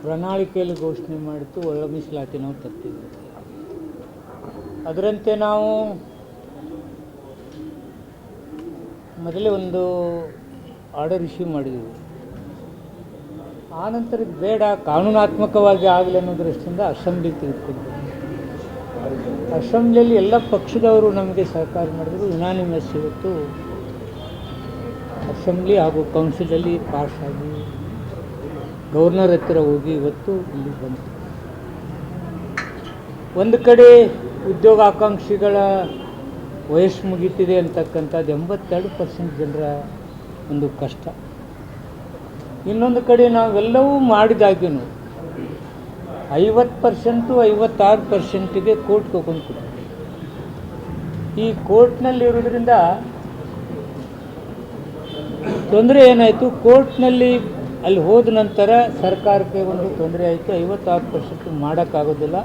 ಪ್ರಣಾಳಿಕೆಯಲ್ಲಿ ಘೋಷಣೆ ಮಾಡಿತ್ತು ಒಳ ಮೀಸಲಾತಿ ನಾವು ತರ್ತೀವಿ. ಅದರಂತೆ ನಾವು ಮೊದಲೇ ಒಂದು ಆರ್ಡರ್ ಇಶ್ಯೂ ಮಾಡಿದ್ದೀವಿ. ಆನಂತರ ಇದು ಬೇಡ, ಕಾನೂನಾತ್ಮಕವಾಗಿ ಆಗಲಿ ಅನ್ನೋ ದೃಷ್ಟಿಯಿಂದ ಅಸೆಂಬ್ಲಿಗೆ ತೆಗೆದುಕೊಂಡು ಅಸೆಂಬ್ಲಿಯಲ್ಲಿ ಎಲ್ಲ ಪಕ್ಷದವರು ನಮಗೆ ಸಹಕಾರ ಮಾಡಿದರು. ಯುನಾನಿಮಸ್ ಇವತ್ತು ಅಸೆಂಬ್ಲಿ ಹಾಗೂ ಕೌನ್ಸಿಲಲ್ಲಿ ಪಾಸ್ ಆಗಿ ಗವರ್ನರ್ ಹತ್ತಿರ ಹೋಗಿ ಇವತ್ತು ಇಲ್ಲಿ ಬಂತು. ಒಂದು ಕಡೆ ಉದ್ಯೋಗಾಕಾಂಕ್ಷಿಗಳ ವಯಸ್ಸು ಮುಗೀತಿದೆ ಅಂತಕ್ಕಂಥದ್ದು 82% ಜನರ ಒಂದು ಕಷ್ಟ. ಇನ್ನೊಂದು ಕಡೆ ನಾವೆಲ್ಲವೂ ಮಾಡಿದಾಗ್ಯೂ 50% 56%ಗೆ ಕೋರ್ಟ್ಗೆ ಹೋಗ್ಕೊಂಡು ಕೊಡ್ತೀವಿ. ಈ ಕೋರ್ಟ್ನಲ್ಲಿರೋದ್ರಿಂದ ತೊಂದರೆ ಏನಾಯಿತು, ಕೋರ್ಟ್ನಲ್ಲಿ ಅಲ್ಲಿ ಹೋದ ನಂತರ ಸರ್ಕಾರಕ್ಕೆ ಒಂದು ತೊಂದರೆ ಆಯಿತು. 56% ಮಾಡೋಕ್ಕಾಗೋದಿಲ್ಲ,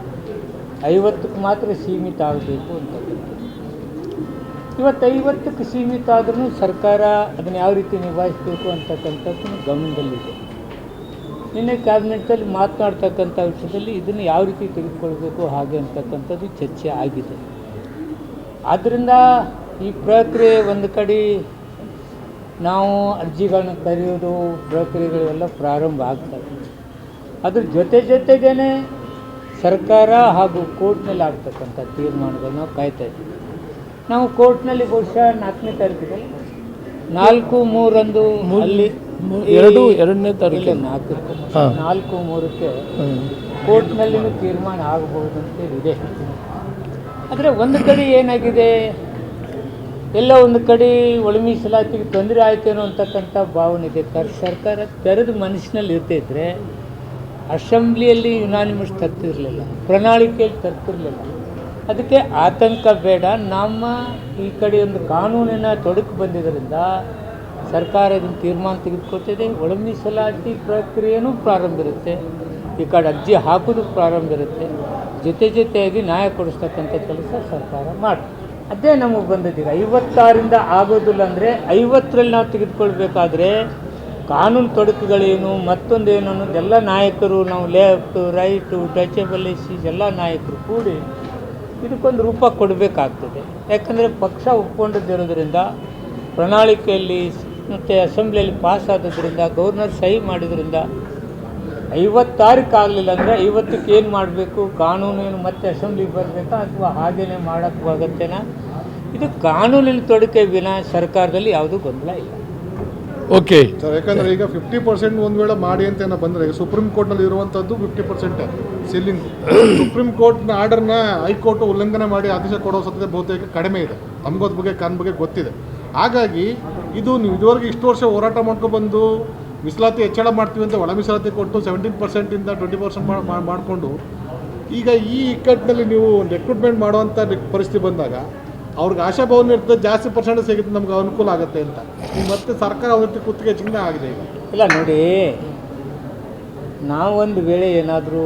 50ಕ್ಕೆ ಮಾತ್ರ ಸೀಮಿತ ಆಗಬೇಕು ಅಂತಕ್ಕಂಥದ್ದು. ಇವತ್ತು 50ಕ್ಕೆ ಸೀಮಿತ ಆದ್ರೂ ಸರ್ಕಾರ ಅದನ್ನು ಯಾವ ರೀತಿ ನಿಭಾಯಿಸಬೇಕು ಅಂತಕ್ಕಂಥದ್ದು ಗಮನದಲ್ಲಿದೆ. ನಿನ್ನೆ ಕ್ಯಾಬಿನೆಟ್ಟಲ್ಲಿ ಮಾತನಾಡ್ತಕ್ಕಂಥ ವಿಷಯದಲ್ಲಿ ಇದನ್ನು ಯಾವ ರೀತಿ ತೆಗೆದುಕೊಳ್ಬೇಕು ಹಾಗೆ ಅಂತಕ್ಕಂಥದ್ದು ಚರ್ಚೆ ಆಗಿದೆ. ಆದ್ದರಿಂದ ಈ ಪ್ರಕ್ರಿಯೆ ಒಂದು ಕಡೆ ನಾವು ಅರ್ಜಿಗಳನ್ನ ಕರೆಯೋದು ಪ್ರಕ್ರಿಯೆಗಳೆಲ್ಲ ಪ್ರಾರಂಭ ಆಗ್ತವೆ. ಅದ್ರ ಜೊತೆಗೇ ಸರ್ಕಾರ ಹಾಗೂ ಕೋರ್ಟ್ನಲ್ಲಿ ಆಗ್ತಕ್ಕಂಥ ತೀರ್ಮಾನಗಳು ನಾವು ಕಾಯ್ತಾ ಇದ್ದೀವಿ. ನಾವು ಕೋರ್ಟ್ನಲ್ಲಿ ಬಹುಶಃ 4ನೇ ತಾರೀಕಿಗೆ 4/3 ಅಲ್ಲಿ 2ನೇ ತಾರೀಕು 4/3ಕ್ಕೆ ಕೋರ್ಟ್ನಲ್ಲಿನೂ ತೀರ್ಮಾನ ಆಗಬಹುದಂತೇಳಿದೆ. ಆದರೆ ಒಂದು ಕಡೆ ಏನಾಗಿದೆ, ಎಲ್ಲ ಒಂದು ಕಡೆ ಒಳ ಮೀಸಲಾತಿಗೆ ತೊಂದರೆ ಆಯ್ತೇನೋ ಅಂತಕ್ಕಂಥ ಭಾವನೆ ಇದೆ. ಸರ್ಕಾರ ತೆರೆದ ಮನಸ್ಸಿನಲ್ಲಿ ಇರ್ತಿದ್ರೆ ಅಸೆಂಬ್ಲಿಯಲ್ಲಿ ಯುನಾನಿಮಸ್ ತರ್ತಿರಲಿಲ್ಲ, ಪ್ರಣಾಳಿಕೆಯಲ್ಲಿ ತರ್ತಿರಲಿಲ್ಲ. ಅದಕ್ಕೆ ಆತಂಕ ಬೇಡ. ನಮ್ಮ ಈ ಕಡೆ ಒಂದು ಕಾನೂನಿನ ತೊಡಕು ಬಂದಿದ್ದರಿಂದ ಸರ್ಕಾರ ಇದನ್ನು ತೀರ್ಮಾನ ತೆಗೆದುಕೊಳ್ತಿದೆ. ಒಳ ಮೀಸಲಾತಿ ಪ್ರಕ್ರಿಯೆಯೂ ಪ್ರಾರಂಭ ಇರುತ್ತೆ, ಈ ಕಡೆ ಅರ್ಜಿ ಹಾಕೋದು ಪ್ರಾರಂಭ ಇರುತ್ತೆ. ಜೊತೆಯಾಗಿ ನ್ಯಾಯ ಕೊಡಿಸ್ತಕ್ಕಂಥ ಕೆಲಸ ಸರ್ಕಾರ ಮಾಡಿ ಅದೇ ನಮಗೆ ಬಂದಿದ್ದೀಗ. 56ರಿಂದ ಆಗೋದಿಲ್ಲ ಅಂದರೆ 50ರಲ್ಲಿ ನಾವು ತೆಗೆದುಕೊಳ್ಬೇಕಾದ್ರೆ ಕಾನೂನು ತೊಡಕುಗಳೇನು ಮತ್ತೊಂದೇನು ಅನ್ನೋದೆಲ್ಲ ನಾಯಕರು, ನಾವು ಲೆಫ್ಟು ರೈಟು ಟಚಬಲ್ ಎಸ್ಸೀಸ್ ಎಲ್ಲ ನಾಯಕರು ಕೂಡಿ ಇದಕ್ಕೊಂದು ರೂಪ ಕೊಡಬೇಕಾಗ್ತದೆ. ಯಾಕಂದರೆ ಪಕ್ಷ ಒಪ್ಕೊಂಡಿದ್ದಿರೋದ್ರಿಂದ, ಪ್ರಣಾಳಿಕೆಯಲ್ಲಿ ಮತ್ತು ಅಸೆಂಬ್ಲಿಯಲ್ಲಿ ಪಾಸ್ ಆದದ್ರಿಂದ, ಗವರ್ನರ್ ಸಹಿ ಮಾಡಿದ್ರಿಂದ 56ಕ್ಕೆ ಆಗಲಿಲ್ಲ ಅಂದರೆ 50ಕ್ಕೆ ಏನು ಮಾಡಬೇಕು, ಕಾನೂನೇನು ಮತ್ತೆ ಅಸೆಂಬ್ಲಿಗೆ ಬರಬೇಕಾ ಅಥವಾ ಹಾಗೇನೆ ಮಾಡೋಕ್ಕಾಗತ್ತೇನಾ? ಇದು ಕಾನೂನಿನ ತೊಡಕೆ ವಿನ ಸರ್ಕಾರದಲ್ಲಿ ಯಾವುದೂ ಗೊಂದಲ ಇಲ್ಲ. ಓಕೆ ಸರ್, ಯಾಕಂದರೆ ಈಗ 50% ಒಂದು ವೇಳೆ ಮಾಡಿ ಅಂತ ಬಂದರೆ ಸುಪ್ರೀಂ ಕೋರ್ಟ್ನಲ್ಲಿ ಇರುವಂಥದ್ದು 50% ಸೀಲಿಂಗ್. ಸುಪ್ರೀಂ ಕೋರ್ಟ್ನ ಆರ್ಡರ್ನ ಹೈಕೋರ್ಟ್ ಉಲ್ಲಂಘನೆ ಮಾಡಿ ಆದೇಶ ಕೊಡೋ ಸಾಧ್ಯತೆ ಬಹುತೇಕ ಕಡಿಮೆ ಇದೆ. ನಮಗೋದ್ ಬಗ್ಗೆ ಬಗ್ಗೆ ಗೊತ್ತಿದೆ. ಹಾಗಾಗಿ ಇದು ನೀವು ಇದುವರೆಗೆ ಇಷ್ಟು ವರ್ಷ ಹೋರಾಟ ಮಾಡ್ಕೊಬಂದು ಮೀಸಲಾತಿ ಹೆಚ್ಚಳ ಮಾಡ್ತೀವಿ ಅಂತ ಒಳ ಮೀಸಲಾತಿ ಕೊಟ್ಟು 17%ಇಂದ 20% ಮಾಡಿಕೊಂಡು ಈಗ ಈ ಇಕ್ಕಟ್ಟಿನಲ್ಲಿ ನೀವು ರೆಕ್ರೂಟ್ಮೆಂಟ್ ಮಾಡುವಂಥ ಪರಿಸ್ಥಿತಿ ಬಂದಾಗ ಅವ್ರಿಗೆ ಆಶಾಭಾವನೆ ಇರ್ತದೆ, ಜಾಸ್ತಿ ಪರ್ಸೆಂಟೇಜ್ ಸಿಗುತ್ತೆ, ನಮ್ಗೆ ಅನುಕೂಲ ಆಗುತ್ತೆ ಅಂತ. ಮತ್ತೆ ಸರ್ಕಾರ ಅವ್ರ ರೀತಿ ಕುತ್ತಿಗೆ ಚಿಂತೆ ಆಗಿದೆ ಈಗ. ಇಲ್ಲ ನೋಡಿ, ನಾವೊಂದು ವೇಳೆ ಏನಾದರೂ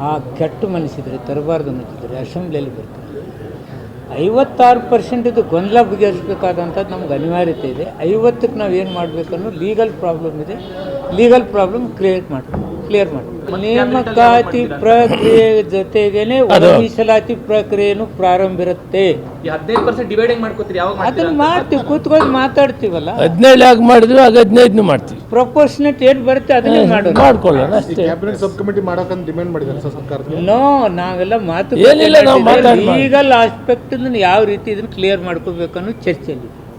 ಆ ಕೆಟ್ಟ ಮನಸ್ಸಿದ್ರೆ ತರಬಾರ್ದು ಅನ್ನಿಸಿದ್ರೆ ಅಸೆಂಬ್ಲಿಯಲ್ಲಿ ಬರ್ತಾರೆ. 56% ಇದು ಗೊಂದಲ ಬಗೆಹರಿಸಬೇಕಾದಂಥದ್ದು ನಮ್ಗೆ ಅನಿವಾರ್ಯತೆ ಇದೆ. 50ಕ್ಕೆ ನಾವು ಏನು ಮಾಡಬೇಕನ್ನೋ ಲೀಗಲ್ ಪ್ರಾಬ್ಲಮ್ ಇದೆ. ಲೀಗಲ್ ಪ್ರಾಬ್ಲಮ್ ಕ್ಲಿಯರ್ ಮಾಡಿ ನೇಮಕಾತಿ ಪ್ರಕ್ರಿಯೆ ಜೊತೆಗೇನೆ ಒಳ ಮೀಸಲಾತಿ ಪ್ರಕ್ರಿಯೆನೂ ಪ್ರಾರಂಭ ಇರುತ್ತೆ. 15% ಡಿವೈಡಿಂಗ್ ಮಾಡ್ಕೋತೀರಿ, ಯಾವಾಗ ಅದನ್ನ ಮಾಡ್ತೀವಿ, ಕೂತ್ಕೊಂಡು ಮಾತಾಡ್ತೀವಲ್ಲ. 17 ಮಾಡಿದ್ವಿ, ಆಗ 15 ಮಾಡ್ತೀವಿ. ಪ್ರಪೋರ್ಷನೇಟ್ ಏನು ಬರುತ್ತೆ ಅದನ್ನೇ ಮಾಡ್ಕೊಳ್ಳೋಣ ಅಷ್ಟೇ. ಕ್ಯಾಬಿನೆಟ್ ಸಬ್ ಕಮಿಟಿ ಮಾಡೋಕಂತ ಡಿಮ್ಯಾಂಡ್ ಮಾಡಿದ್ದಾರೆ ಸರ್ ಸರ್ಕಾರ. ನೋ, ನಾವೆಲ್ಲ ಏನಿಲ್ಲ, ನಾವು ಲೀಗಲ್ ಆಸ್ಪೆಕ್ಟ್ ಯಾವ ರೀತಿ ಇದನ್ನು ಕ್ಲಿಯರ್ ಮಾಡ್ಕೋಬೇಕನ್ನೋ ಚರ್ಚೆಯಲ್ಲಿ.